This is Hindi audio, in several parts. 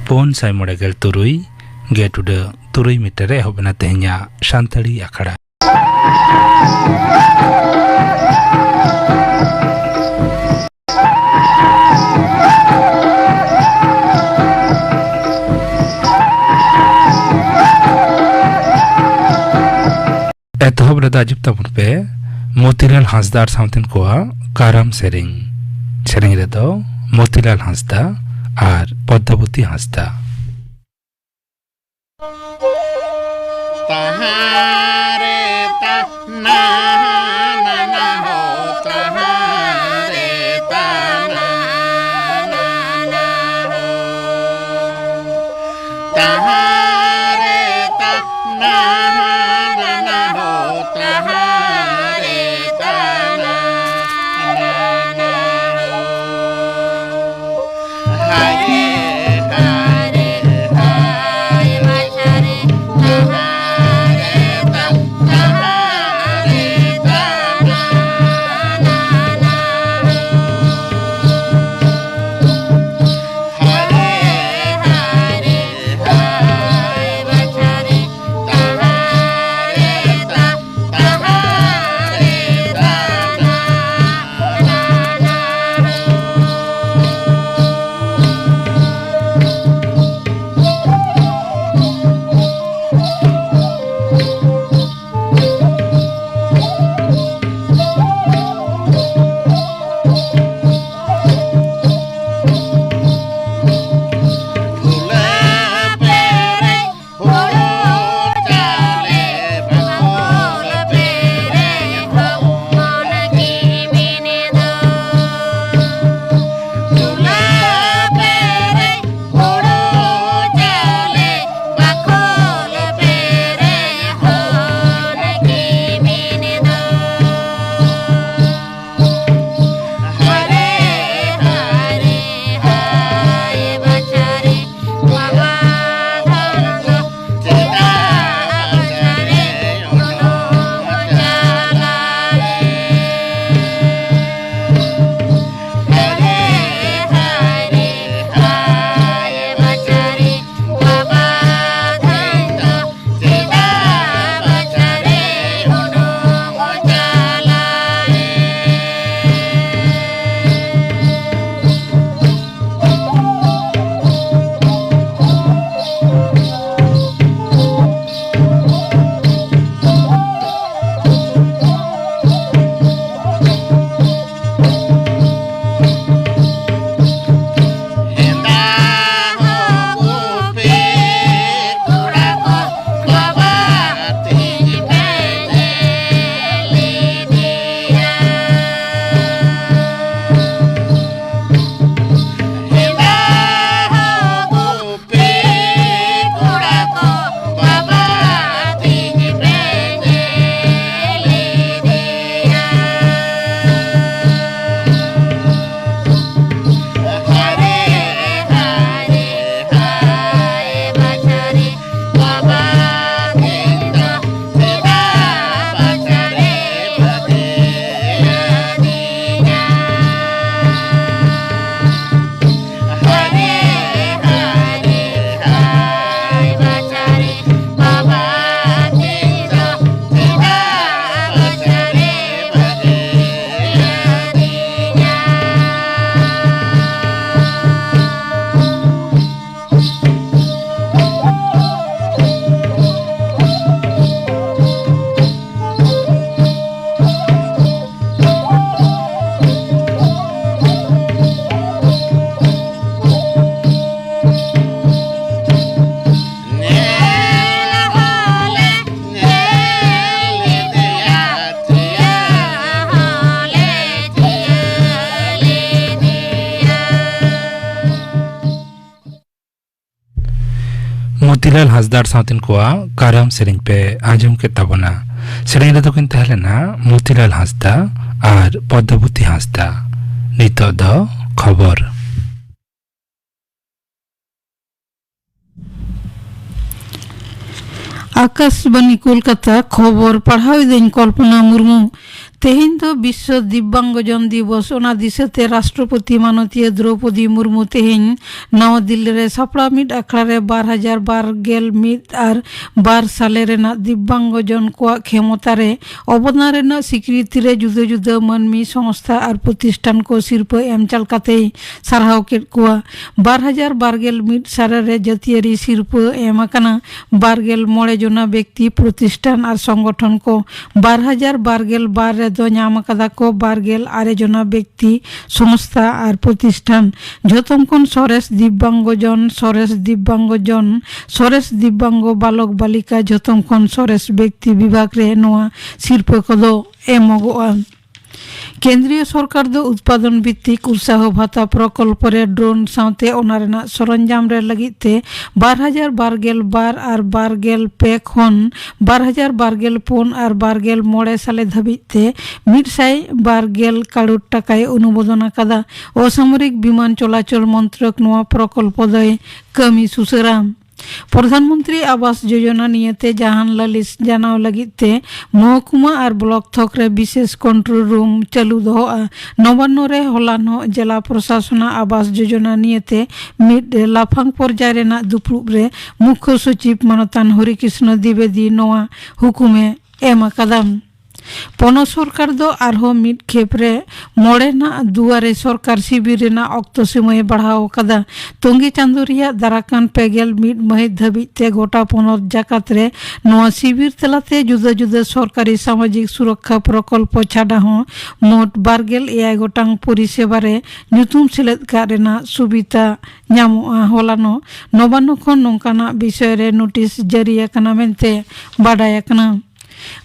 ᱯᱳᱱ ᱥᱟᱭ ᱢᱚᱬᱮ ᱜᱮᱞ ᱛᱩᱨᱩᱭ ᱜᱮᱴᱩᱰᱟᱹ 3 ᱢᱤᱴᱟᱨ ᱨᱮ ᱮᱦᱚᱵ ᱮᱱᱟ ᱛᱮᱦᱮᱧᱟᱜ ᱥᱟᱱᱛᱟᱲᱤ ᱟᱠᱷᱲᱟ। एतहब रदा अजब तबन पे मोतीलाल हांसदा साउंटेन कोआ काराम सेरिंग सेरिंग रेदो मोतीलाल हांसदा और पद्मावती हांसदा। तहारे ता ना ना ना हो तहारे ता ना ना ना हो तहारे ता ना ना ना हो तहारे ता ना ना ना हो हाय हाय हाय मछरे तहारे ता तहारे ता ना ना ना हो हरे हरे हाय मछरे तहारे ता तहारे ता ना ना ना फूल पेरे फूलो चाले फूल पेरे फूल की मैंने दो फूल पेरे फूलो चाले फूल पेरे फूल की मैंने दो हरे हरे हाय बचरे बाबा धरंगो चिता बचरे उनो जाला रे हरे हरे हाय बचरे बाबा धरंगो चिता बचरे उनो जाला रे हेंदा हो गोपे कुड़ा को बाबा तीज पे ले दिया हेंदा हो गोपे कुड़ा को बाबा तीज पे ले दिया हरे हरे हाय बचरे बाबा गेंदा सेवा बचरे बदे दिया हरे हरे हाय बचरे बाबा गेंदा सेवा बचरे बदे दिया नेल होले नेल दिया जिया होले जिया ले दिया मोतीलाल हांसदार साउंटेन कोआ काराम सेरिंग पे आजम के तबना सेरिंग रेदो किन तहलेना मोतीलाल हांसदा और पद्मावती हांसदा। नितो द खबर आकाशवाणी कोलकाता खबर पढ़ाई दिन कल्पना मुर्मू तेहेन तो विश्व दिव्यांगजन दिवस ओना दिशते राष्ट्रपति माननीय द्रौपदी मुर्मू तेहेन नवा दिल्ली रे सापड़ा मिड आखड़ा रे 2012 और 2 साले रेना दिव्यांगजन को क्षमता रे अवदान रेना स्वीकृति रे जुदा जुदा मानमी संस्था और प्रतिष्ठान को सिरपा एम चलकाते सारहाव केट कुआ 2012 साल रे जातीय सिरपा एम आकाना 12 जना व्यक्ति प्रतिष्ठान और संगठन को 2012 दो नाम कदा को 12 जना व्यक्ति संस्था और प्रतिष्ठान झोतम खन सरेस दिव्यांगजन सरेस दिव्यांग बालक बालिका झोतम खन सरेस व्यक्ति विभाग रे नोआ सिरपा कदो एमगोआ। केंद्रीय सरकार दो उत्पादन भित्तिक उत्साह भाता प्रकल्प रे ड्रोन साथे ओनारेना सरंजाम रे लगिते 2012 और 2012 खन 2012 और 2012 साले धाबिते 112 करोड़ टाकाय अनुमोदन आकादा असामरिक विमान चलाचल मंत्रक नोआ प्रकल्प दय कमी सुसराम। प्रधानमंत्री आवास योजना नियते जहान लालिस जानाव लगिते महकुमा और ब्लॉक थकरे विशेष कंट्रोल रूम चालू दो नवान्न रे हलानो जिला प्रशासन आवास योजना नियते मिड लाफांग पर्याय रेना दुपुब रे मुख्य सचिव मानतान हरिकृष्ण द्विवेदी नोआ हुकुमे एम आकादाम। पनत सरकार दो आरहो मिड खेपरे मोड़ेना दुआरे सरकार शिविर रेना अक्तो समय बढ़ाव कदा तोंगे चांदो रिया दाराकान पेगेल मिड महित धाबिते गोटा पनत जाकात रे नोआ शिविर तलाते जुदा जुदा सरकारी सामाजिक सुरक्षा प्रकल्प छाड़ा हो मोट 12 गोटांग परिसेवा रे ᱧᱩᱛᱩᱢ सेलेद का रेना सुविधा ᱧᱟᱢᱚᱜᱼᱟ हलानो नवान्न खन नोंकाना विषय रे नोटिस जारी आकना मेनते बाडाय आकना।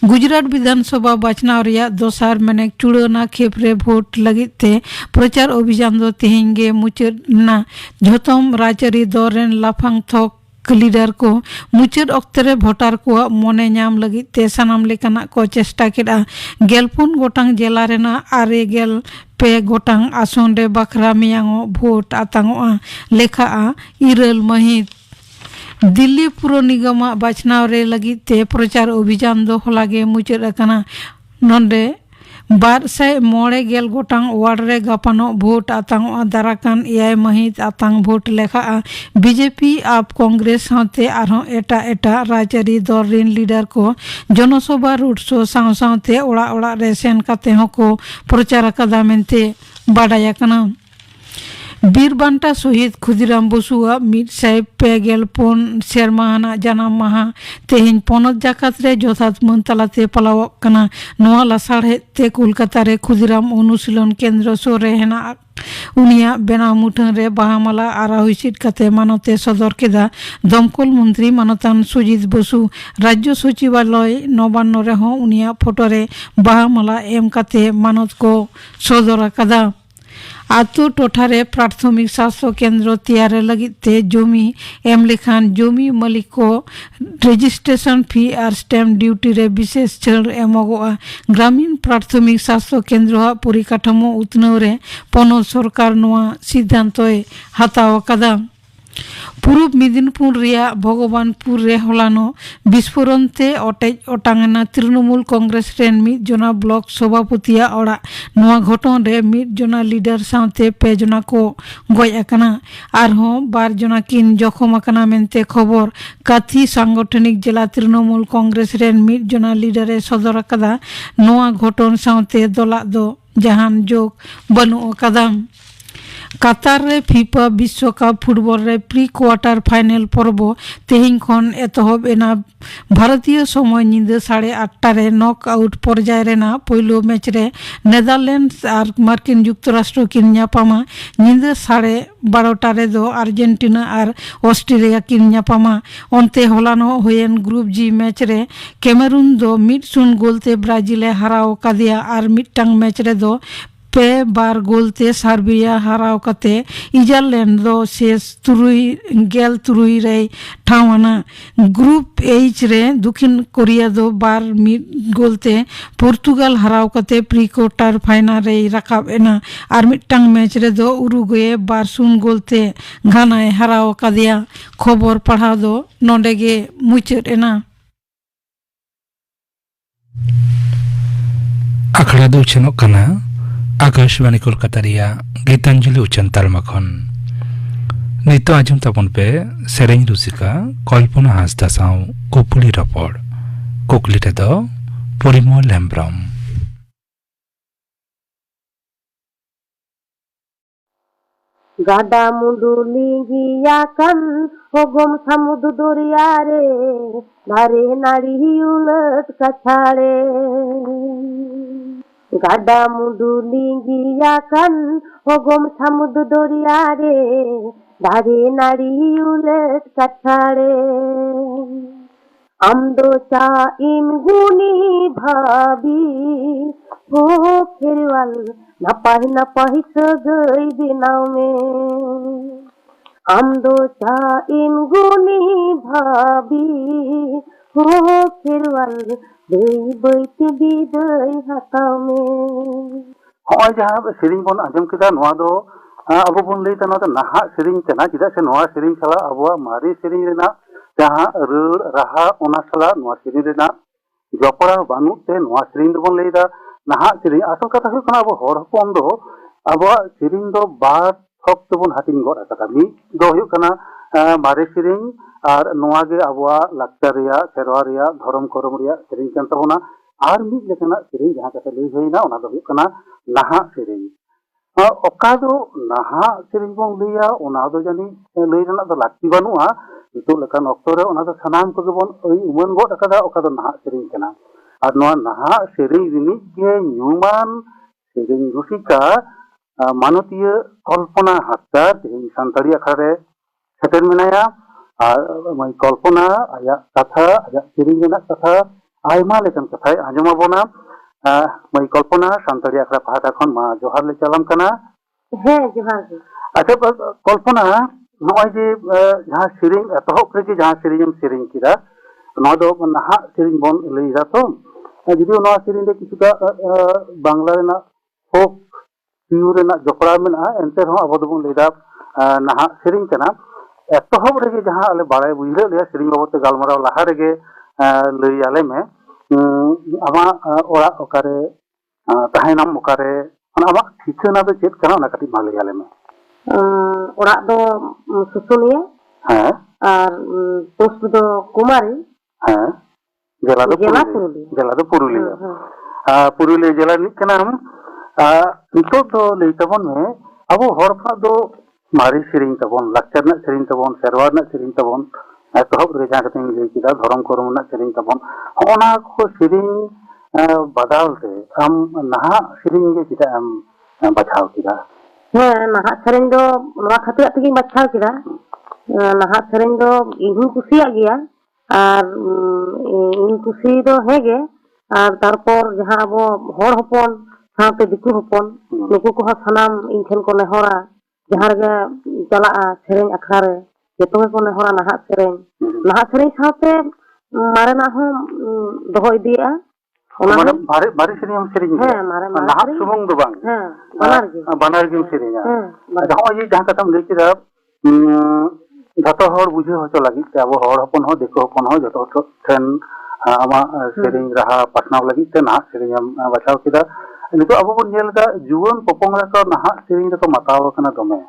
गुजरात विधानसभा बाचनाव रिया दोसार मेनेक चुड़ाना खेपरे भोट लगिते प्रचार अभियान दो तेहेंगे मुचादना झोतम राजरी दौरेन लाफांग थक लीडर को मुचाद अक्तरे भोटार को मने नाम लगिते सानाम लेकाना को चेष्टा केदा 14 गोटांग जिला रेना 9 गोटांग आसन रे बखरा मियांगो भोट आतांगोआ लेखा इरल महित दिल्ली पुर निगम बाचनाव रे लगिते प्रचार अभियान दो हलागे मुचाद आकाना नोंडे 249 गोटांग वार्ड रे गापानो भोट आतांगोआ दाराकान 9 महित आतांग भोट लेखा बीजेपी आप कांग्रेस साथे आरो एटा राजरी दल रिन लीडर को जनसभा रोड शो साथे ओड़ा ओड़ा रे सेन काते हको प्रचार कदा मेनते बाडाय आकाना। बीरबांटा शहीद खुदीराम बसुआ 154 सेरमाहाना जानाम माहा तेहेन पनत जाकात रे जथात मन तालाते पालावक कना नोआ लासाड़े ते कोलकाता रे खुदीराम अनुशीलन केंद्र सोरे हेना उनिया बेना मुठन रे बाहामाला आरा हुइसिट काते मानते सदर केदा दमकल मंत्री मानतान सुजीत बसु राज्य सचिवालय नवान्न रे हो उनिया फोटो रे बाहामाला एम काते मानत को सदर आकादा। आतु टोठारे प्राथमिक स्वास्थ्य केंद्र तैयार लगिते जमी एम लेखान जमी मालिक को रेजिस्ट्रेशन फी और स्टैम्प ड्यूटी रे विशेष छाड़ एमगोआ। ग्रामीण प्राथमिक स्वास्थ्य केंद्र परिकाठामो उतनाव रे पनत सरकार नोआ सिद्धांतय हाताव आकादा। पूर्व मेदिनीपुर रिया भगवानपुर रे हलानो विस्फोरणते ओटांगना तृणमूल कांग्रेस रेन मिद जना ब्लॉक सभापतिया ओड़ा नोआ घटन रे मिद जना लीडर साथे 2 जना को गय आकना आरहो 12 जना किन जखम आकना मेनते खबर काथी सांगठनिक जिला तृणमूल कांग्रेस रेन मिद जना लीडर ए सदर आकादा। नोआ घटन साथे दला दो जहान जोग बनु आकादा। कतार रे फीफा विश्व कप फुटबॉल रे प्री क्वार्टर फाइनल पर्व तेहिं खन एतहब एना भारतीय समय निंदा 8:30 रे नॉक आउट पर्याय रेना पहिलो मैच रे नेदरलैंड्स और मार्किन युक्तराष्ट्र किन ᱧᱟᱯᱟᱢᱟ निंदा 12:30 रे दो अर्जेंटीना और ऑस्ट्रेलिया किन ᱧᱟᱯᱟᱢᱟ ओनते हलानो होयेन ग्रुप जी मैच रे कैमरून दो 1-0 गोलते ब्राजिल हराव कादिया और मिदटांग मैच रे दो 2 गोलते सार्बिया हराव कते इजारलैंड दो शेष 3 रे ठावाना। ग्रुप एच रे दक्षिण कोरिया दो 2 गोलते पोर्तुगाल हराव कते प्री क्वार्टर फाइनल रे राकाब एना और मिदटांग मैच रे दो उरुग्वे 2-0 गोलते घाना हराव कादिया। खबर पढ़ा दो नोंडेगे मुचाद एना। आखड़ा दो उछनों कना आकाशवाणी कोलकाता रिया गीतांजलि उच्चन तालमा खन नितो आजम तपन पे सेरेंज रुसिका कल्पना हासदा साउ कुपुली रपड़ कुकली टेदो Parimal Hembrom Gada mundulingi yakan hogom samud doriyare dhare nari ulat kachare Gada mundulingi yakan hogom samud doriyare dhare nari ulat kachare Amdo cha imguni bhabi ho khirwal napahi sagai dinau mein Amdo cha imguni bhabi ho khirwal dei baiti bidai hatau mein हॉय जहाँ सेरिंग बन आजम किदा नवा दो अब बन लेता ना तो नहा सेरिंग चना जिदा से नवा सेरिंग चला अब मारी सेरिंग रेना जहाँ रड़ रहा ओना चला नवा सेरिंग रेना जपड़ा बानु ते नवा सेरिंग दो बन लेदा नहा सेरिंग असल कथा हुई कना अब हर हपन दो अब सेरिंग दो बार थक तो बन हाटिंग गो रखा मी दो हुई कना मारे सेरिंग और नवा गे अब लाक्चर रिया सेरवा रिया धर्म करम रिया सेरिंग कान तबोना और मिद लेकना सेरिंग जहाँ कथा लई होइना ओना दो हुई कना नहा सेरिंग ओका दो नहा सेरिंग बन लिया ओना दो जानी लई रना दो लाक्ति बानुआ नितो लेकान ऑक्टो रे ओना दो सनाम को बन ओई उमन गो रखा ओका दो नहा सेरिंग कना और नवा नहा सेरिंग रिनिक गे न्यूमान सेरिंग रुसिका मानतीय कल्पना हासदा तेहिं सानताड़ी आखड़ा रे सेटेर मेनाया और मई कल्पना आया कथा आया सेरिंग रेना कथा आयमा लेकान कथाय आंजमा बोना मई कल्पना सानताड़ी आखड़ा पहाटा खन मा जोहार ले चालाम कना है जोहार जी अच्छा कल्पना नॉय जे जहाँ सेरिंग एतहब रे जहाँ सेरिंग सेरिंग किदा नॉ दो नहा सेरिंग बन लईदा तो जुदी नॉ सेरिंग रे किछुटा बांग्ला रेना फोक पियू रेना जपड़ा मेना एंते रहो अब दबन लईदा नहा सेरिंग कना एतहब रे जहाँ आले बाड़ाय बुझले ले सेरिंग बाबते गालमाराव लाहा रे लई आले में आमा ओरा ओकारे ताहेनाम ओकारे आमा ठिकाना दो चेक कना ना कटी मा लई आले में ओरा दो सुसुनिया हाँ और पोस्ट दो कुमारी हाँ जिला दो पुरुलिया पुरुलिया जिला निकना नितो दो लई तबन में अब हरफा दो मारी सेरिंग तबन लाक्चर ना सेरिंग तबन सेरवा ना सेरिंग तबन एतहब रे जहाँ कते लई किदा धर्म करम ना सेरिंग तबन ओना को सेरिंग बदल ते हम नहा सेरिंग गे किदा हम बचाव किदा हाँ नहा सेरिंग दो नवा खातिर तगी बचाव किदा नहा सेरिंग दो इहु कुसिया गया और इन कुसी दो हेगे और तारपर जहाँ अब हर हपन साथे दिकु हपन नुकु को सनाम इन ठेन को नेहरा जहाँ रे चला सेरिंग अखड़ा रे जतो को नेहरा नहा सेरिंग साथे मारेना हम दोहो इदिया मारे मारे सेरिंग हम सेरिंग हाँ मारे नहा सुमुंग दो बांग हाँ बानार गे सेरिंग जहाँ ये जहाँ कथा लई किदा जतो हर बुझे होचो लगी ते अब हर हपन हो देखो हपन हो जतो ठेन आमा सेरिंग रहा पासनाव लगी ते नहा सेरिंग हम बचाव किदा नितो अब बन नेल दा जुवन पोपोंगरा को नहा सेरिंग को मताव कना दमे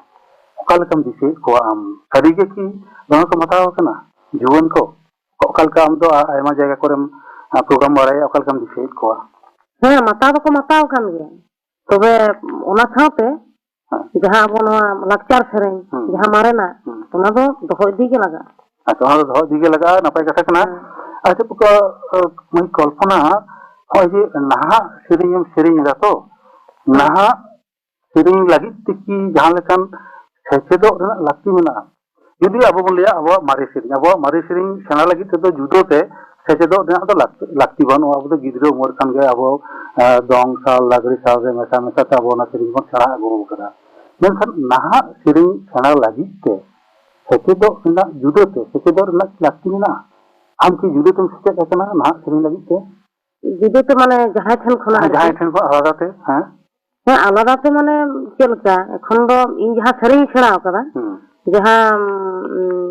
ओकाल कम दिसे को आम सरीगे की दोनो को मताव कना जुवन को ओकाल का हम दो आयमा जगह करम प्रोग्राम बारे ओकाल कम दिसे को हाँ मताव kan गया तबे ओना साथे जहाँ अब लाक्चार सेरिंग जहाँ मारेना ओना दो दोहो इदी के लगा अच्छा ओना दोहो इदी के लगा नपाय कथा कना अच्छा पुका मई कल्पना होय जे नहा सेरिंग हम सेरिंग दा तो नहा सेरिंग लगी तिकी जहाँ लेकान सेचेदो रेना लाक्ति मेना जुदी अब बन लिया अब मारे सेरिंग सेना लगी तो जुदो ते सेचेदो रेना तो लाक्ति बानु अब तो गिद्रो उमर खान गए अब दंग साल लागरी साल रे मेसा मेसा ते अब ओना सेरिंग बन सेना आगु करा मेनखान नहा सेरिंग सेना लगी ते सेचेदो रेना जुदो ते सेचेदो रेना लाक्ति मेना आम की जुदो तुम सेचेद कना नहा सेरिंग लगी ते जुदो तो माने जहाँ ठन खना जहाँ ठन को आलादा ते हाँ हाँ आलादा ते माने चलका एखन दो इन जहाँ सेरिंग सेना कदा जहाँ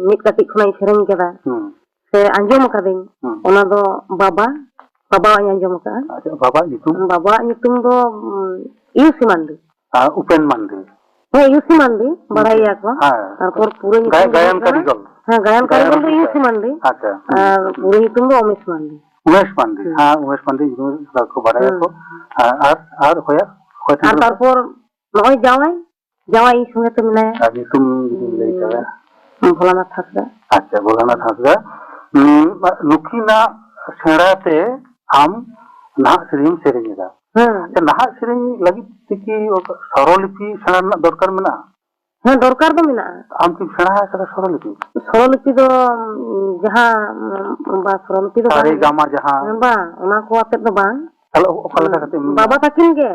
मिट कटी खना सेरिंग कदा से आंजम कदिन ओना दो बाबा babawañ anjom akag'a. Acha baba nyutum Babawañ nyutum do Yusi Mandi. Upen Mandi. Yusi Mandi baraya ko. Tarpor pura nyutum Gayan Karigol. gayan karigol do Yusi Mandi. Acha. Ar pura nyutum do Omesh Mandi. Umesh Mandi. Umesh Mandi nyutum ko baraya ko. Ar hoya. Ar tarpor noy jawai sungai tu menaya. Nyutum lay tawa. Bholanath Hasda. Acha Bholanath Hasda. Nukina serate am nah sering eda. Nah sering lagi tiki sorolipi sana dorkar mena. Dorkar do mena. Am ki sana kada sorolipi. Sorolipi do jaha ba sorolipi do Sare gama jaha. ba ona ko atet do bang. Kalau okala kate Baba takin ge.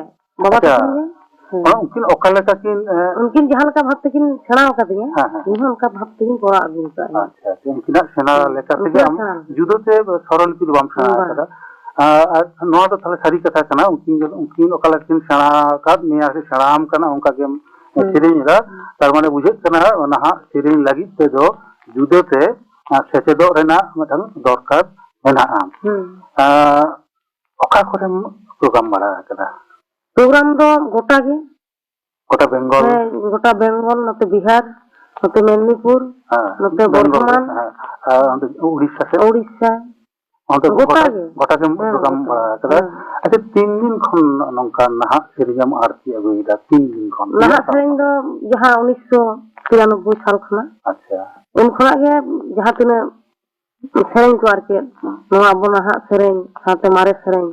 Mungkin okala takin उनकिन जहाँ का भक्त किन छना का दिया इन्हों उनका भक्त किन कोरा अगुन का अच्छा उनकिन सेना लेकर के हम जुदो से सरल की दुआम सेना करा नोआ तो थले सारी कथा कना उनकिन ओकला किन सेना का मिया से सेनाम कना उनका गेम सिरिंग रा तार माने बुझे कना नहा सिरिंग लगी ते दो जुदो से सेचेदो रेना मथन दरकार मेना आम ओका करे प्रोग्राम बड़ा कदा प्रोग्राम दो गोटा के गोटा बेंगल नते बिहार नते मेदिनीपुर नते बर्धमान उड़ीसा गोटा के प्रोग्राम कदा अच्छा 3 दिन खन नंका नहा सेरियम आरती अगुइदा 3 दिन खन नहा सेरिंग दो जहां 1993 साल खना अच्छा उन खना के जहां तिना सेरिंग को आरके नवा अब नहा सेरिंग साथे मारे सेरिंग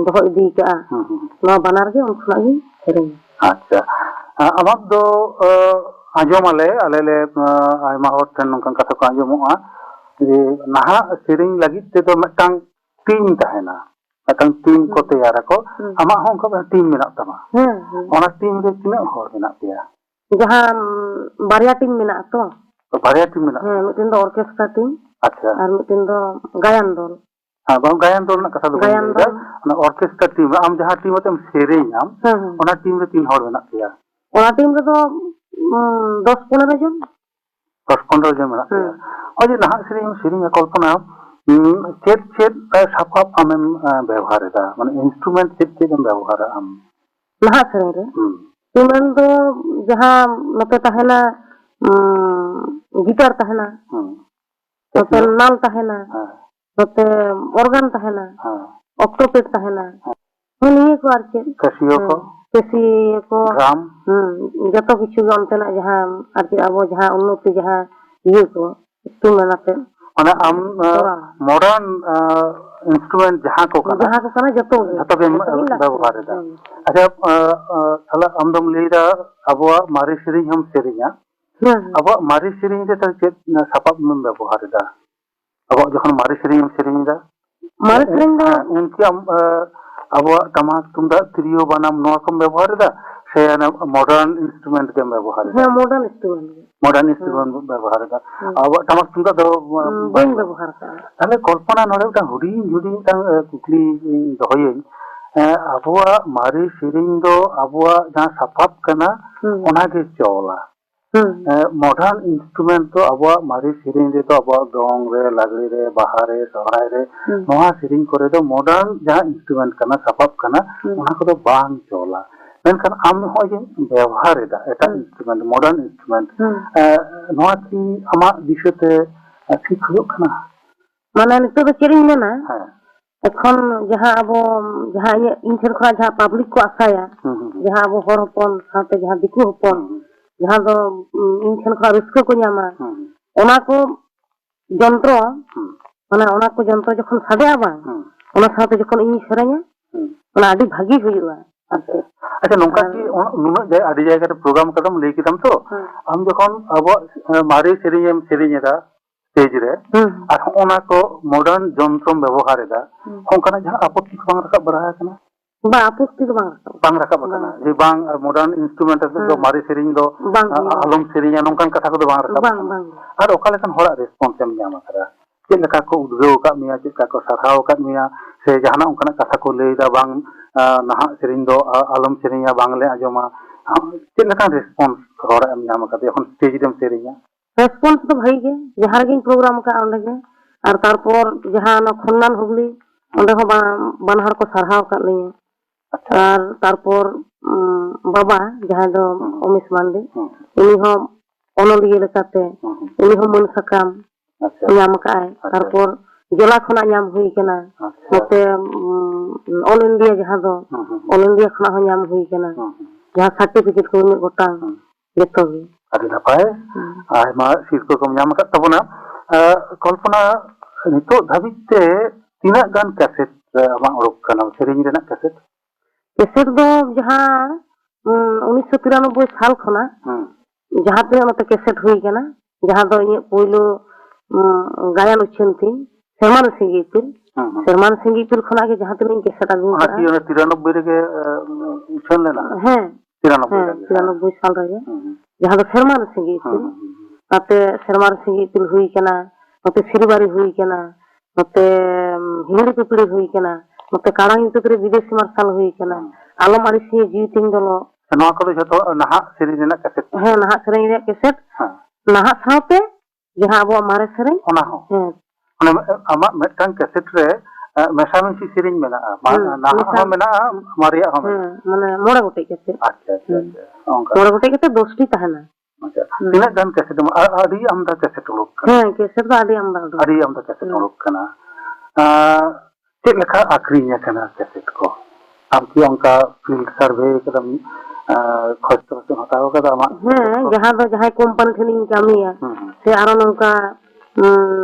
दो इदी का नवा बनार के उन खना की सेरिंग अच्छा अमाक दो आजम आले आयमा हर ठन नंकान कथा को आजमोआ जे नहा सेरिंग लगित ते तो मटांग टीम तहना मटांग टीम को तैयार को अमा हों को टीम मेना तमा ओना टीम रे तिना हर मेना पिया जहां बारिया टीम मेना तो बारिया टीम मेना मिटिन दो ऑर्केस्ट्रा टीम अच्छा और मिटिन दो गायन दल बाम गायन दल ना कथा दो ना ऑर्केस्ट्रा टीम आम जहां टीम तेम सेरिंग आम ओना टीम रे 3 हर मेना पिया ओना टीम रे तो 10-15 जन 10-15 जन मेना पिया ओजे नहा सेरिंग कल्पना चेत सापाब आमेम व्यवहार दा माने इंस्ट्रूमेंट चेत एम व्यवहार आम नहा सेरिंग रे इंस्ट्रूमेंट दो जहां नते तहना गिटार तहना नते नाल तहना नते ऑर्गन तहना ऑक्टोपेड तहना निये को आर कैसियो को ड्राम जतो किछु अंतना जहां आर अब जहां उन्नति जहां ये को इंस्ट्रूमेंट आते माने आम मॉडर्न इंस्ट्रूमेंट जहां को kana जतो के व्यवहार दा अच्छा थाला आम दम लेदा अबवा मारे सेरिंग हम सेरिंगा अबवा मारे सेरिंग रे त चेत सापाब हम व्यवहार दा अबवा जखन मारे सेरिंग हम सेरिंग दा मारे सेरिंग दा उनकी अबवा टमाक तुमदा त्रियो बनाम नोआ कम व्यवहार दा से मॉडर्न इंस्ट्रूमेंट के व्यवहार दा मॉडर्न इंस्ट्रूमेंट व्यवहार दा अब टमाक तुमदा दो बन व्यवहार का ताले कल्पना नोडे ता हुडी ता कुकली दोहये अबवा मारे सेरिंग दो अबवा जहां सापाब कना ओना के चोला मॉडर्न इंस्ट्रूमेंट तो अबवा मारे सेरिंग रे तो अबवा दोंग रे लागड़ी रे बाहा रे सहराय रे नोआ सेरिंग करे तो मॉडर्न जहां इंस्ट्रूमेंट कना सापाब कना ओना को तो बांग चोला मेनखान आम हो जे व्यवहार दा एटा इंस्ट्रूमेंट मॉडर्न इंस्ट्रूमेंट नोआ की आमा दिशते ठीक हुयो कना माने नितो तो सेरिंग में ना এখন जहां अब जहां इन ठेर खा जहां पब्लिक को आसाया जहां अब हर हपन साथे जहां दिकु हपन जहां दो इन ठेर खा रस्को को ᱧᱟᱢᱟ ओना को जंत्र माने ओना को जंत्र जखन सादेया बा ओना साथे जखन इन सेरेnya ओना आदि भागी हुयुआ अच्छा नोंका की नुना जाय आदि जायगा रे प्रोग्राम कदम लेई किदम तो हम जखन अब मारे सेरिंग दा स्टेज रे और ओना को मॉडर्न जंत्रम व्यवहार दा ओंकाना जहां आपत्ति को बांग रखा बरा kana बा आपत्ति को बांग रखा kana जे बांग मॉडर्न इंस्ट्रूमेंट दो मारे सेरिंग दो आलम सेरिंग नोंकान कथा को बांग रखा और ओका लेकन होरा रेस्पॉन्स एम ᱧᱟᱢ करा चेक लेका को उद्गव का मिया चेक का को सरहाव का मिया से जहाना ओंकाना कथा को लेदा बांग नहा सेरिंग दो आलम सेरिंग बांग ले आजमा चेक लेका रेस्पॉन्स होरा एम ᱧᱟᱢ कदे এখন स्टेज रेम सेरिंग रेस्पॉन्स तो भाई के जहां गे प्रोग्राम का ओंडे गे और तारपर जहां खन्नान हुगली ᱚᱸᱰᱮ ᱦᱚᱸ ᱵᱟᱱᱟ ᱦᱚᱲ ᱠᱚ ᱥᱟᱨᱦᱟᱣ ᱟᱠᱟᱫ ᱞᱤᱧᱟ ᱟᱨ ᱛᱟᱨᱯᱚᱨ ᱵᱟᱵᱟ ᱡᱟᱦᱟᱸᱭ ᱫᱚ ᱚᱢᱤᱥ ᱢᱟᱱᱰᱤ ᱩᱱᱤ ᱦᱚᱸ ᱚᱱᱚᱞᱤᱭᱟᱹ ᱞᱮᱠᱟᱛᱮ ᱩᱱᱤ ᱦᱚᱸ ᱢᱟᱹᱱ ᱥᱟᱠᱟᱢ ᱧᱟᱢ ᱟᱠᱟᱫᱼᱟᱭ ᱛᱟᱨᱯᱚᱨ ᱡᱮᱞᱟ ᱠᱷᱚᱱᱟᱜ ᱧᱟᱢ ᱦᱩᱭ ᱟᱠᱟᱱᱟ ᱱᱚᱛᱮ ᱚᱞ ᱤন্ডিয়া ᱡᱟᱦᱟᱸ ᱫᱚ ᱚᱞ ᱤন্ডিয়া ᱠᱷᱚᱱᱟᱜ ᱦᱚᱸ ᱧᱟᱢ ᱦᱩᱭ ᱟᱠᱟᱱᱟ ᱡᱟᱦᱟᱸ ᱥᱟᱨᱴᱤᱯᱷᱤᱠᱮᱴ ᱠᱚ 1 ᱜᱚᱴᱟᱝ ᱡᱚᱛᱚ ᱜᱮ ᱟᱹᱰᱤ ᱱᱟᱯᱟᱭ ᱟᱭᱢᱟ ᱥᱤᱨᱯᱟᱹ ᱠᱚᱢ ᱧᱟᱢ ᱟᱠᱟᱫ ᱛᱟᱵᱚᱱᱟ ᱠᱚᱞᱯᱚᱱᱟ ᱱᱤᱛᱚᱜ ᱫᱷᱟᱹᱵᱤᱡ ᱛᱮ ᱛᱤᱱᱟᱹᱜ ᱜᱟᱱ ᱠᱮᱥᱮᱴ ᱟᱢᱟᱜ ᱚᱰᱚᱠ ᱠᱟᱱᱟ ᱥᱮᱨᱮᱧ ᱨᱮᱱᱟᱜ ᱠᱮᱥᱮᱴ ᱠᱮᱥᱮᱴ ᱫᱚ ᱡᱟᱦᱟᱸ 1993 ᱥᱟᱞ ᱠᱷᱚᱱᱟᱜ ᱡᱟᱦᱟᱸ ᱛᱤᱱᱟᱹᱜ ᱱᱚᱛᱮ ᱠᱮᱥᱮᱴ ᱦᱩᱭ ᱟᱠᱟᱱᱟ ᱡᱟᱦᱟᱸ ᱫᱚ ᱤᱧᱟᱹᱜ ᱯᱳᱭᱞᱳ ᱜᱟᱭᱟᱱ ᱩᱪᱷᱟᱹᱱ ᱛᱤᱧ ᱥᱮᱨᱢᱟᱱ ᱥᱤᱸᱜᱤ ᱤᱯᱤᱞ ᱥᱮᱨᱢᱟᱱ ᱥᱤᱸᱜᱤ ᱤᱯᱤᱞ ᱠᱷᱚᱱᱟᱜ ᱜᱮ ᱡᱟᱦᱟᱸ ᱛᱤᱱᱟᱹᱜ ᱤᱧ ᱠᱮᱥᱮᱴ ᱟᱹᱜᱩ ᱟᱠᱟᱫᱼᱟ 93 ᱨᱮᱜᱮ ᱩᱪᱷᱟᱹᱱ ᱞᱮᱱᱟ ᱦᱮᱸ 93 93 ᱥᱟᱞ ᱨᱮᱜᱮ ᱡᱟᱦᱟᱸ ᱫᱚ ᱥᱮᱨᱢᱟᱱ ᱥᱤᱸᱜᱤ ᱤᱯᱤᱞ ᱱᱚᱛᱮ ᱥᱮᱨᱢᱟᱱ ᱥᱤᱸᱜᱤ ᱤᱯᱤᱞ ᱦᱩᱭ ᱟᱠᱟᱱᱟ ᱱᱚᱛᱮ ᱥᱤᱨᱤᱵᱟᱨᱤ ᱦᱩᱭ ᱟᱠᱟᱱᱟ ᱱᱚᱛᱮ ᱦᱤᱦᱤᱲᱤ ᱯᱤᱯᱤᱲᱤ ᱦᱩᱭ ᱟᱠᱟᱱᱟ ᱱᱚᱛᱮ ᱠᱟᱲᱟᱝ ᱧᱩᱛᱟᱹᱛ ᱨᱮ ᱵᱤᱫᱮᱥᱤ ᱢᱟᱨᱥᱟᱞ ᱦᱩᱭ ᱟᱠᱟᱱᱟ ᱟᱞᱚᱢ ᱟᱹᱲᱤᱥᱤᱭᱟᱹ ᱡᱤᱣᱤ ᱛᱤᱧ ᱫᱚᱞᱚ ᱱᱚᱣᱟ ᱠᱚᱫᱚ ᱡᱷᱚᱛᱚ ᱱᱟᱦᱟᱜ ᱥᱮᱨᱮᱧ ᱨᱮᱱᱟᱜ ᱠᱮᱥᱮᱴ ᱦᱮᱸ ᱱᱟᱦᱟᱜ ᱥᱮᱨᱮᱧ ᱨᱮᱭᱟᱜ ᱠᱮᱥᱮᱴ ᱱᱟᱦᱟᱜ ᱥᱟᱶᱛᱮ ᱡᱟᱦᱟᱸ ᱟᱵᱚᱣᱟᱜ ᱢᱟᱨᱮ ᱥᱮᱨᱮᱧ ᱚᱱᱟ ᱦᱚᱸ ᱦᱮᱸ ᱟᱢᱟᱜ ᱢᱤᱫᱴᱟᱝ ᱠᱮᱥᱮᱴ ᱨᱮ ᱢᱮᱥᱟᱢᱤᱥᱤ ᱥᱮᱨᱮᱧ ᱢᱮᱱᱟᱜᱼᱟ ᱱᱟᱦᱟᱜ ᱦᱚᱸ ᱢᱮᱱᱟᱜᱼᱟ ᱢᱟᱨᱮᱭᱟᱜ ᱦᱚᱸ ᱢᱮᱱᱟᱜᱼᱟ ᱢᱟᱱᱮ 9 ᱜᱚᱴᱮᱡ ᱠᱮᱥᱮᱴ ᱟᱪᱪᱷᱟ ᱚᱱᱠᱟ 9 ᱜᱚᱴᱮᱡ ᱠᱟᱛᱮ 10ᱴᱤ ᱛᱟᱦᱮᱱᱟ ᱛᱤᱱᱟᱹᱜ ᱜᱟᱱ ᱠᱮᱥᱮᱴ ᱟᱹᱰᱤ ᱟᱢᱫᱟ ᱠᱮᱥᱮᱴ ᱩᱰᱩᱠ ᱠᱟᱱᱟ ᱦᱮᱸ ᱠᱮᱥᱮᱴ ᱫᱚ ᱟᱹᱰᱤ ᱟᱢᱫᱟ ᱠᱮᱥᱮᱴ ᱩᱰᱩᱠ ᱠᱟᱱᱟ ᱪᱮᱫ ᱞᱮᱠᱟ ᱟᱠᱷᱨᱤᱧ ᱟᱠᱟᱱᱟ ᱠᱮᱥᱮᱴ ko ᱟᱢ ᱠᱤ ᱚᱱᱠᱟ ᱯᱷᱤᱞᱰ ᱥᱟᱨᱵᱷᱮ ᱠᱟᱫᱟᱢ ᱠᱷᱚᱡ ᱛᱚᱞᱟᱥ ᱦᱟᱛᱟᱣ ᱠᱟᱫᱟ ᱟᱢᱟᱜ ᱦᱮᱸ ᱡᱟᱦᱟᱸ ᱫᱚ ᱡᱟᱦᱟᱸᱭ ᱠᱳᱢᱯᱟᱱᱤ ᱴᱷᱮᱱᱤᱧ ᱠᱟᱹᱢᱤᱭᱟ ᱥᱮ ᱟᱨᱚ ᱱᱚᱝᱠᱟ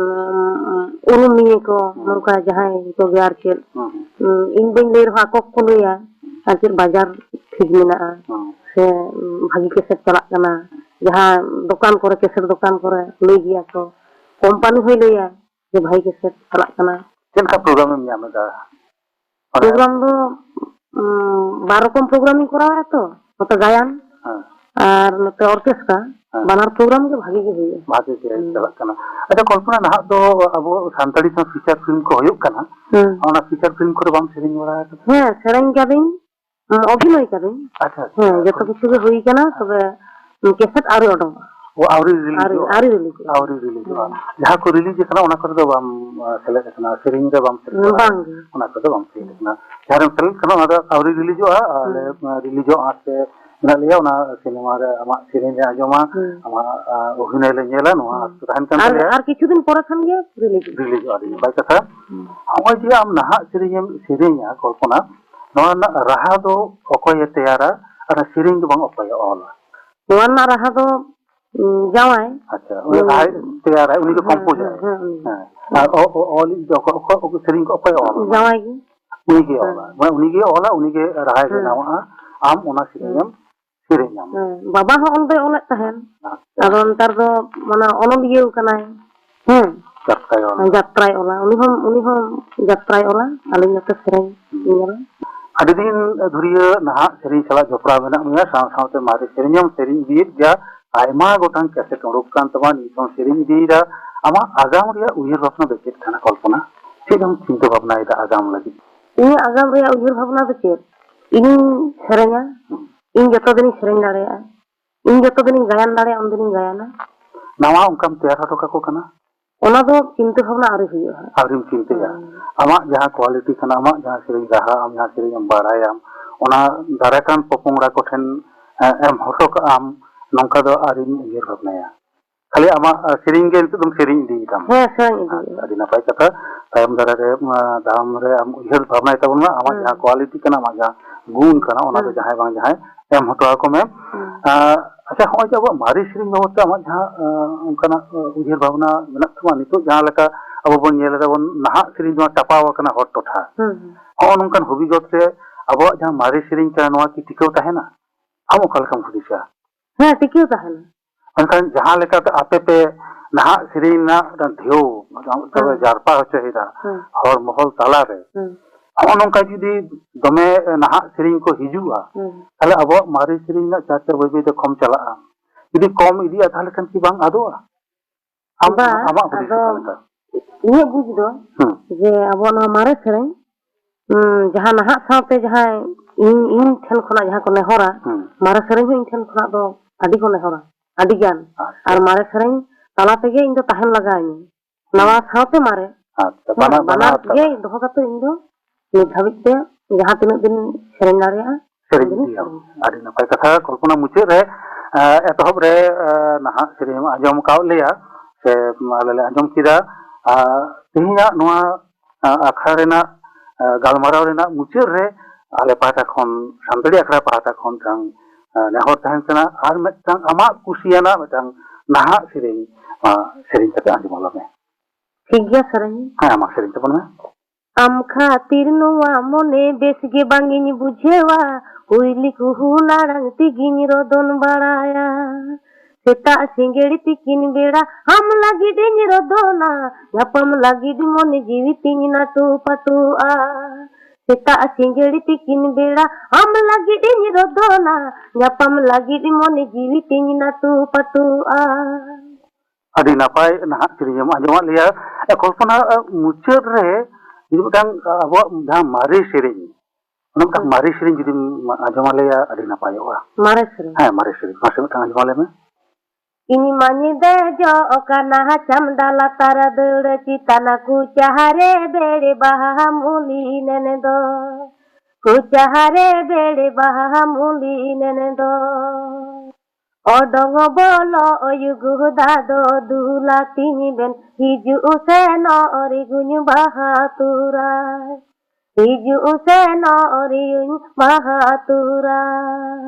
ᱩᱨᱩᱢᱤᱭᱟᱹ ko nongka jahanyi ko ge ar chel ᱤᱧ ᱵᱟᱹᱧ ᱞᱟᱹᱭ ᱨᱮᱦᱚᱸ ᱟᱠᱚ ᱠᱚ ᱞᱟᱹᱭᱟ ᱟᱨ ᱪᱮᱫ ᱵᱟᱡᱟᱨ ᱴᱷᱤᱠ ᱢᱮᱱᱟᱜᱼᱟ ᱥᱮ ᱵᱷᱟᱹᱜᱤ ᱠᱮᱥᱮᱴ ᱪᱟᱞᱟᱜ ᱠᱟᱱᱟ ᱡᱟᱦᱟᱸ ᱫᱚᱠᱟन ᱠᱚᱨᱮ ᱠᱮᱥᱮᱴ ᱫᱚᱠᱟन ᱠᱚᱨᱮ ᱞᱟᱹᱭ ᱜᱮᱭᱟ ᱠᱚ ᱠᱳᱢᱯᱟᱱᱤ ᱦᱚᱸᱭ ᱞᱟᱹᱭᱟ ᱡᱮ ᱵᱷᱟᱹᱜᱤ ᱠᱮᱥᱮᱴ ᱪᱟᱞᱟᱜ ᱠᱟᱱᱟ ᱪᱮᱫ ᱞᱮᱠᱟ ᱯᱨᱳᱜᱨᱟᱢ ᱮᱢ ᱧᱟᱢ ᱮᱫᱟ ᱯᱨᱳᱜᱨᱟᱢ ᱫᱚ 12 ᱨᱚᱠᱚᱢ ᱯᱨᱳᱜᱨᱟᱢᱤᱧ ᱠᱚᱨᱟᱣᱟ ᱛᱚ ᱱᱚᱛᱮ ᱜᱟᱭᱟᱱ ᱟᱨ ᱱᱚᱛᱮ ᱚᱨᱠᱮᱥᱴᱨᱟ ᱵᱟᱱᱟᱨ ᱯᱨᱳᱜᱨᱟᱢ ᱜᱮ ᱵᱷᱟᱹᱜᱤ ᱜᱮ ᱦᱩᱭᱩᱜᱼᱟ ᱵᱷᱟᱹᱜᱤ ᱜᱮ ᱪᱟᱞᱟᱜ ᱠᱟᱱᱟ ᱟᱪᱪᱷᱟ ᱠᱚᱞᱯᱚᱱᱟ ᱱᱟᱦᱟᱜ ᱫᱚ ᱟᱵᱚ ᱥᱟᱱᱛᱟᱲᱤ ᱥᱟᱶ ᱯᱷᱤᱪᱟᱨ ᱯᱷᱤᱞᱢ ᱠᱚ ᱦᱩᱭᱩᱜ ᱠᱟᱱᱟ ᱚᱱᱟ ᱯᱷᱤᱪᱟᱨ ᱯᱷᱤᱞᱢ ᱠᱚᱨᱮ ᱵᱟᱢ ᱥᱮᱨᱮᱧ ᱵᱟᱲᱟ ᱟᱠᱟᱫᱟ ᱦᱮᱸ ᱥᱮᱨᱮᱧ ᱠᱟᱹᱫᱟᱹᱧ অভিনয় কাদিন আচ্ছা হ্যাঁ যত কিছু হই কেনা তবে ক্যাসেট আরো অডং ও আউরি রিলিজ যাহা কো release kana ona kore do bam select kana sering re bam bang ona kore bam select kana jaran select kana ona auri release ale release ase na liya ona cinema re ama sering re ajoma ama অভিনয় le nyela noa tahan kan আর কিছুদিন পরে খান গে release ari bai katha hoy je am naha serenya kolpona noa na raha do okoy teyara ara sering do bang okoy ola noa na raha do जावाय अच्छा उनी राय तैयार है उन्हीं को कंपोज है हां ऑल को सेरिंग को अपाय जावाय की उन्हीं के ओला उन्हीं के राय बनावा आम ओना सिरियम सिरियम बाबा हो ओल दे ओलत तहन आदो अंतर दो माने ओनलियो कनाय जात्राय ओला उन्हीं हो जात्राय ओला आलिन नते सेरें नियला ᱟᱹᱰᱤ ᱫᱤᱱ ᱫᱷᱩᱨᱤᱭᱟᱹ ᱱᱟᱦᱟᱜ ᱥᱮᱨᱮᱧ ᱥᱟᱞᱟᱜ ᱡᱚᱯᱲᱟᱣ ᱢᱮᱱᱟᱜ ᱢᱮᱭᱟ ᱥᱟᱶᱛᱮ ᱢᱟᱨᱮ ᱥᱮᱨᱮᱧᱮᱢ ᱥᱮᱨᱮᱧ ᱤᱫᱤᱭᱮᱫ ᱜᱮᱭᱟ ᱟᱭᱢᱟ ᱜᱚᱴᱟᱝ ᱠᱮᱥᱮᱴ ᱩᱰᱩᱠ ᱠᱟᱱ ᱛᱟᱢᱟ ᱱᱤᱛᱚᱝ ᱥᱮᱨᱮᱧ ᱤᱫᱤᱭᱮᱫᱟ ᱟᱢᱟᱜ ᱟᱜᱟᱢ ᱨᱮᱭᱟᱜ ᱩᱭᱦᱟᱹᱨ ᱵᱷᱟᱵᱽᱱᱟ ᱫᱚ ᱪᱮᱫ ᱠᱟᱱᱟ ᱠᱚᱞᱯᱚᱱᱟ ᱪᱮᱫ ᱮᱢ ᱪᱤᱱᱛᱟᱹ ᱵᱷᱟᱵᱽᱱᱟᱭᱮᱫᱟ ᱟᱜᱟᱢ ᱞᱟᱹᱜᱤᱫ ᱤᱧᱟᱹᱜ ᱟᱜᱟᱢ ᱨᱮᱭᱟᱜ ᱩᱭᱦᱟᱹᱨ ᱵᱷᱟᱵᱽᱱᱟ ᱫᱚ ᱪᱮᱫ ᱤᱧᱤᱧ ᱥᱮᱨᱮᱧᱟ ᱤᱧ ᱡᱚᱛᱚ ᱫᱤᱱᱤᱧ ᱥᱮᱨᱮᱧ ᱫᱟᱲᱮᱭᱟᱜᱼᱟ ᱤᱧ ᱡᱚᱛᱚ ᱫᱤᱱᱤᱧ ᱜᱟᱭᱟᱱ ᱫᱟᱲᱮᱭᱟᱜᱼᱟ ᱩᱱ ᱫᱤᱱᱤᱧ ᱜᱟᱭᱟᱱᱟ ᱱᱟᱣᱟ ᱚᱱᱠᱟᱢ ᱛᱮᱭᱟᱨ ᱦᱚᱴᱚ ᱠᱟᱠᱚ ᱠᱟᱱᱟ ᱚᱱᱟ ᱫᱚ ᱪᱤᱱᱛᱟᱹ ᱵᱷᱟᱵᱽᱱᱟ ᱟᱹᱣᱨᱤ ᱦᱩᱭᱩᱜᱼᱟ ᱟᱹᱣᱨᱤᱢ ᱪᱤᱱᱛᱟᱹᱭᱟ ᱟᱢᱟᱜ ᱡᱟᱦᱟᱸ ᱠᱳᱣᱟᱞᱤᱴᱤ ᱠᱟᱱᱟ ᱟᱢᱟᱜ ᱡᱟᱦᱟᱸ ᱥᱮᱨᱮᱧ ᱨᱟᱦᱟ ᱟᱢ ᱡᱟᱦᱟᱸ ᱥᱮᱨᱮᱧ ᱮᱢ ᱵᱟᱲᱟᱭᱟᱢ ᱚᱱᱟ ᱫᱟᱨᱟᱭᱠᱟᱱ ᱯᱚᱯᱚᱝᱲᱟ ᱠᱚᱴᱷᱮᱱ ᱮᱢ ᱦᱚᱴᱚ ᱠᱟᱜᱼᱟᱢ ᱱᱚᱝᱠᱟ ᱫᱚ ᱟᱹᱣᱨᱤᱧ ᱩᱭᱦᱟᱹᱨ ᱵᱷᱟᱵᱽᱱᱟᱭᱟ ᱠᱷᱟᱹᱞᱤ ᱟᱢᱟᱜ ᱥᱮᱨᱮᱧ ᱜᱮ ᱱᱤᱛᱚᱜ ᱫᱚᱢ ᱥᱮᱨᱮᱧ ᱤᱫᱤᱭᱮᱫᱟᱢ ᱥᱮᱨᱮᱧ ᱤᱫᱤᱭᱮᱫᱟ ᱟᱹᱰᱤ ᱱᱟᱯᱟᱭ ᱠᱟᱛᱷᱟ ᱛᱟᱭᱚᱢ ᱫᱟᱨᱟᱢ ᱨᱮ ᱟᱢ ᱩᱭᱦᱟᱹᱨ ᱵᱷᱟᱵᱽᱱᱟᱭ ᱛᱟᱵᱚᱱ ᱢᱟ ᱟᱢᱟᱜ ᱡᱟᱦᱟᱸ ᱠᱳᱣᱟᱞᱤᱴᱤ ᱠᱟᱱᱟ ᱟᱢᱟᱜ ᱡᱟᱦᱟᱸ ᱜᱩᱱ ᱠᱟᱱᱟ ᱚᱱᱟ ᱫᱚ ᱡᱟᱦᱟᱸᱭ ᱵᱟᱝ ᱡᱟᱦᱟᱸᱭ ᱮᱢ ᱦᱚᱴᱚ ᱟᱠᱚ ᱢᱮ ᱟᱪᱪᱷᱟ ᱦᱚᱸᱜᱼᱚᱭ ᱡᱮ ᱟᱵᱚᱣᱟᱜ ᱢᱟᱨᱮ ᱥᱮᱨᱮᱧ ᱵᱟᱵᱚᱫ ᱛᱮ ᱟᱢᱟᱜ ᱡᱟᱦᱟᱸ ᱚᱱᱠᱟᱱᱟᱜ ᱩᱭᱦᱟᱹᱨ ᱵᱷᱟᱵᱽᱱᱟ ᱢᱮᱱᱟᱜ ᱛᱟᱢᱟ ᱱᱤᱛᱚᱜ ᱡᱟᱦᱟᱸ ᱞᱮᱠᱟ ᱟᱵᱚ ᱵᱚᱱ ᱧᱮᱞ ᱮᱫᱟ ᱵᱚᱱ ᱱᱟᱦᱟᱜ ᱥᱮᱨᱮᱧ ᱱᱚᱣᱟ ᱴᱟᱯᱟᱣ ᱟᱠᱟᱱᱟ ᱦᱚᱲ ᱴᱚᱴᱷᱟ ᱦᱚᱸᱜᱼᱚ ᱱᱚᱝᱠᱟᱱ ᱦᱚᱵᱤᱜᱚᱛ ᱨᱮ ᱟᱵᱚᱣᱟᱜ ᱡᱟᱦᱟᱸ ᱢᱟᱨᱮ ᱥᱮᱨᱮᱧ ᱠᱟᱱᱟ ᱱᱚᱣᱟ ᱠᱤ ᱴᱤᱠᱟᱹᱣ ᱛᱟᱦᱮᱱᱟ ᱟᱢ ᱚᱠᱟ ᱞᱮᱠᱟᱢ ᱦᱩᱫᱤᱥᱟ ᱦᱮᱸ ᱴᱤᱠᱟᱹᱣ ᱛᱟᱦᱮᱱᱟ ᱢᱮᱱᱠᱷᱟन ᱡᱟᱦᱟᱸ ᱞᱮᱠᱟᱛᱮ ᱟᱯᱮ ᱯᱮ ᱱᱟᱦᱟᱜ ᱥᱮᱨᱮᱧ ᱨᱮᱱᱟᱜ ᱰᱷᱮᱣ ᱛᱚᱵᱮ ᱡᱟᱨᱯᱟ ᱦᱚᱪᱚᱭᱮᱫᱟ ᱦᱚᱲ ᱢᱚᱦᱚᱞ ᱛᱟᱞᱟᱨᱮ ᱦᱚᱸᱜᱼᱚ ᱱᱚᱝᱠᱟ ᱡᱩᱫᱤ ᱫᱚᱢᱮ ᱱᱟᱦᱟᱜ ᱥᱮᱨᱮᱧ ko ᱦᱤᱡᱩᱜᱼᱟ ᱛᱟᱦᱞᱮ ᱟᱵᱚᱣᱟᱜ ᱢᱟᱨᱮ ᱥᱮᱨᱮᱧ ᱨᱮᱱᱟᱜ ᱪᱟᱨᱪᱟ ᱵᱟᱹᱭ ᱵᱟᱹᱭᱛᱮ ᱠᱚᱢ ᱪᱟᱞᱟᱜᱼᱟ ᱡᱩᱫᱤ ᱠᱚᱢ ᱤᱫᱤᱜᱼᱟ ᱛᱟᱦᱞᱮ ᱠᱷᱟᱱ ᱠᱤ ᱵᱟᱝ ᱟᱫᱚᱜᱼᱟ ᱟᱢᱟᱜ ᱦᱩᱫᱤᱥ ᱚᱠᱟ ᱞᱮᱠᱟ ᱤᱧᱟᱹᱜ ᱵᱩᱡᱽ ᱫᱚ ᱡᱮ ᱟᱵᱚᱣᱟᱜ ᱱᱚᱣᱟ ᱢᱟᱨᱮ ᱥᱮᱨᱮᱧ ᱡᱟᱦᱟᱸ ᱱᱟᱦᱟᱜ ᱥᱟᱶᱛᱮ ᱡᱟᱦᱟᱸ ᱤᱧ ᱴᱷᱮᱱ ᱠᱷᱚᱱᱟᱜ ᱡᱟᱦᱟᱸ ᱠᱚ ᱱᱮᱦᱚᱨᱟ ᱢᱟᱨᱮ ᱥᱮᱨᱮᱧ ᱦᱚᱸ ᱤᱧ ᱴᱷᱮᱱ ᱠᱷᱚᱱᱟᱜ ᱫᱚ ᱟᱹᱰᱤ ᱠᱚ ᱱᱮᱦᱚᱨᱟ ᱟᱹᱰᱤ ᱜᱟᱱ ᱟᱨ ᱢᱟᱨᱮ ᱥᱮᱨᱮᱧ ᱛᱟᱞᱟ ᱛᱮᱜᱮ ᱤᱧ ᱫᱚ ᱛᱟᱦᱮᱱ ᱞᱟᱜᱟᱣᱤᱧᱟ ᱱᱟᱣᱟ ᱥᱟᱶᱛᱮ ᱢᱟᱨᱮ Banar ge doho kate ᱤᱧ ᱫᱚ ᱱᱤᱛ ᱫᱷᱟᱹᱵᱤᱡ ᱛᱮ ᱡᱟᱦᱟᱸ ᱛᱤᱱᱟᱹᱜ din ᱥᱮᱨᱮᱧ ᱫᱟᱲᱮᱭᱟᱜᱼᱟ ᱥᱮᱨᱮᱧ ᱟᱹᱰᱤ ᱱᱟᱯᱟᱭ ᱠᱟᱛᱷᱟ ᱠᱚᱞᱯᱚᱱᱟ ᱢᱩᱪᱟᱹᱫ ᱨᱮ ᱮᱛᱚᱦᱚᱵ ᱨᱮ ᱱᱟᱦᱟᱜ ᱥᱮᱨᱮᱧ ᱟᱸᱡᱚᱢ ᱟᱠᱟᱫ ᱞᱮᱭᱟ ᱥᱮ ᱟᱞᱮ ᱞᱮ ᱟᱸᱡᱚᱢ ᱠᱮᱫᱟ ᱛᱮᱦᱮᱧᱟᱜ ᱱᱚᱣᱟ ᱟᱠᱷᱲᱟ ᱨᱮᱱᱟᱜ ᱜᱟᱞᱢᱟᱨᱟᱣ ᱨᱮᱱᱟᱜ ᱢᱩᱪᱟᱹᱫ ᱨᱮ ᱟᱞᱮ ᱯᱟᱦᱴᱟ ᱠᱷᱚᱱ ᱥᱟᱱᱛᱟᱲᱤ ᱟᱠᱷᱲᱟ ᱯᱟᱦᱴᱟ ᱠᱷᱚᱱ ᱢᱤᱫᱴᱟᱝ ᱱᱮᱦᱚᱨ ᱛᱟᱦᱮᱱ ᱠᱟᱱᱟ ᱟᱨ ᱢᱤᱫᱴᱟᱝ ᱟᱢᱟᱜ ᱠᱩᱥᱤᱭᱟᱱᱟᱜ ᱢᱤᱫᱴᱟᱝ ᱱᱟᱦᱟᱜ ᱥᱮᱨᱮᱧ ᱥᱮᱨᱮᱧ ᱠᱟᱛᱮ ᱟᱸᱡᱚᱢ ᱟᱞᱮ ᱢᱮ ᱴᱷᱤक ᱜᱮᱭᱟ ᱥᱮᱨᱮᱧ ᱦᱮᱸ ᱟᱢᱟᱜ ᱥᱮᱨᱮᱧ ᱛᱟᱵᱚᱱ ᱢᱮ ᱟᱢ ᱠᱷᱟᱹᱛᱤᱨ ᱱᱚᱣᱟ ᱢᱚᱱᱮ ᱵᱮᱥ ᱜᱮ ᱵᱟᱝᱤᱧ ᱵᱩᱡᱷᱟᱹᱣᱟ ᱩᱭᱞᱤ ᱠᱩᱦᱩ ᱞᱟᱲᱟᱝ ᱛᱮᱜᱤᱧ ᱨᱚᱫᱚᱱ ᱵᱟᱲᱟᱭᱟ ᱥᱮᱛᱟᱜ ᱥᱤᱸᱜᱟᱹᱲ ᱛᱤᱠᱤᱱ ᱵᱮᱲᱟ ᱟᱢ ᱞᱟᱹᱜᱤᱫᱤᱧ ᱨᱚᱫᱚᱱᱟ ᱧᱟᱯᱟᱢ ᱞᱟᱹᱜᱤᱫ ᱢᱚᱱᱮ ᱡᱤᱣᱤ ᱛᱤᱧ ᱱᱟᱴᱩ ᱯᱟᱴᱩᱜᱼᱟ ᱥᱮᱛᱟᱜ ᱥᱤᱸᱜᱟᱹᱲ ᱛᱤᱠᱤᱱ ᱵᱮᱲᱟ ᱟᱢ ᱞᱟᱹᱜᱤᱫᱤᱧ ᱨᱚᱫᱚᱱᱟ ᱧᱟᱯᱟᱢ ᱞᱟᱹᱜᱤᱫ ᱢᱚᱱᱮ ᱡᱤᱣᱤ ᱛᱤᱧ ᱱᱟᱴᱩ ᱯᱟᱴᱩᱜᱼᱟ ᱟᱹᱰᱤ ᱱᱟᱯᱟᱭ ᱱᱟᱦᱟᱜ ᱥᱮᱨᱮᱧ ᱮᱢ ᱟᱸᱡᱚᱢᱟᱫ ᱞᱮᱭᱟ ᱠᱚᱞᱯᱚᱱᱟ ᱢᱩᱪᱟᱹᱫ ᱨᱮ ᱢᱤᱫᱴᱟᱝ ᱟᱵᱚᱣᱟᱜ ᱡᱟᱦᱟᱸ ᱢᱟᱨᱮ ᱥᱮᱨᱮᱧ ᱚᱱᱟ ᱢᱤᱫᱴᱟᱝ ᱢᱟᱨᱮ ᱥᱮᱨᱮᱧ ᱡᱩᱫᱤᱢ ᱟᱸᱡᱚᱢ ᱟᱞᱮᱭᱟ ᱟᱹᱰᱤ ᱱᱟᱯᱟᱭᱚᱜᱼᱟ ᱢᱟᱨᱮ ᱥᱮᱨᱮᱧ ᱦᱮᱸ ᱢᱟᱨᱮ ᱥᱮᱨᱮᱧ ᱢᱟᱥᱮ ᱢᱤᱫᱴᱟᱝ ᱟᱸᱡᱚᱢ ᱟᱞᱮ ᱢᱮ ᱤᱧ ᱢᱟᱧ ᱫᱮᱡᱚᱜ ᱠᱟᱱᱟ ᱪᱟᱢᱰᱟ ᱞᱟᱛᱟᱨ ᱫᱟᱹᱲ ᱪᱮᱛᱟᱱ ᱠᱩᱪᱟᱦᱟᱨᱮ ᱵᱮᱲᱮ ᱵᱟᱦᱟ ᱢᱩᱞᱤ ᱱᱮᱱᱮ ᱫᱚ ᱠᱩᱪᱟᱦᱟᱨᱮ ᱵᱮᱲᱮ ᱵᱟᱦᱟ ᱢᱩᱞᱤ ᱱᱮᱱᱮ ᱫᱚ odong bolo oyugu dado dulatini ben hiju useno ori gunyu bahaturai hiju useno ori gunyu bahaturai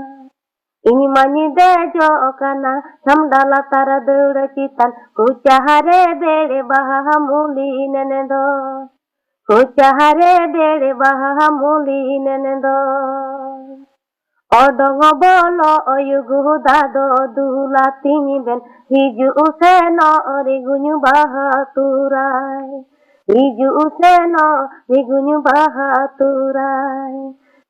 ini mani dejo kana samda latar dura citan kucahare bere baha muli nenendo kucahare bere baha muli nenendo odong bolo oyugu dado dulatini ben hiju useno ori gunyu bahaturai hiju useno ori gunyu bahaturai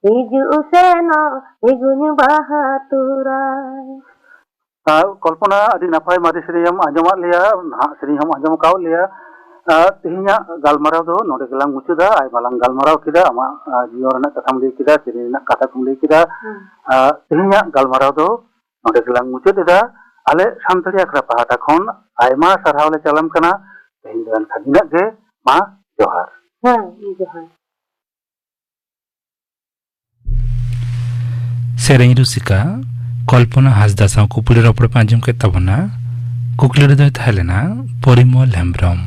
hiju useno ori gunyu bahaturai कल्पना अभी नपाय मारे सेरें आंजमाद लिया ना सेरें हम आंजम काव लिया तेहिया गालमाराव दो नोडे गेलां मुचुदा आय मालां गालमाराव किदा आमा जियो रना कथाम लई किदा सेरें ना कथा कुम लई किदा तेहिया गालमाराव दो नोडे गेलां मुचुदा आले सानताड़ी आखड़ा पाहाटा खन आयमा सारहाव ले चालाम कना तेहिन दान खागिना गे मा जोहार हां जोहार सेरें रुसिका कल्पना हासदा साव कुकुली रपड़ पांजम के तबना कुकुली रे थालेना परिमल हेम्ब्रम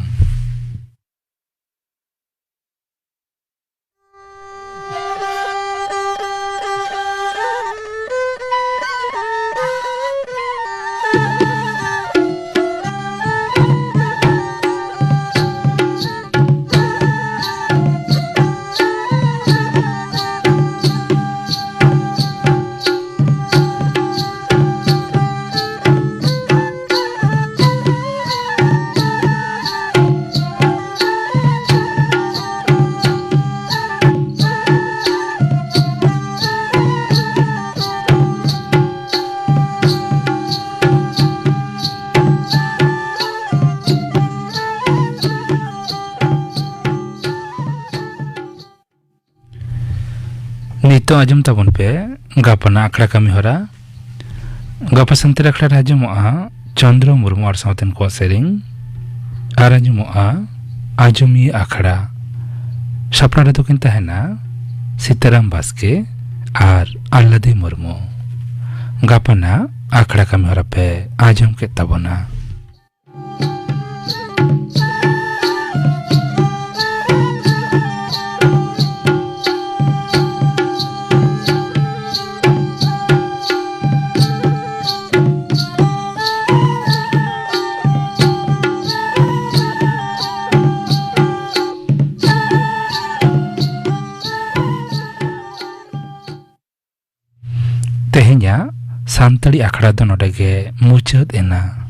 नितो आजम तबन पे गापना आखड़ा कमी होरा गापा संतर आखड़ा आजमोआ चंद्र मुर्मू और सावतन को सेरिंग आर आजमोआ आजमी आखड़ा सपना रे दोकिन तहना सीताराम बास्के आर आल्लादी मुर्मू गापना आखड़ा कमी होरा पे आजम के तबना तेहेnya सानताड़ी आखड़ा दो नोडे गे मुचाद एना।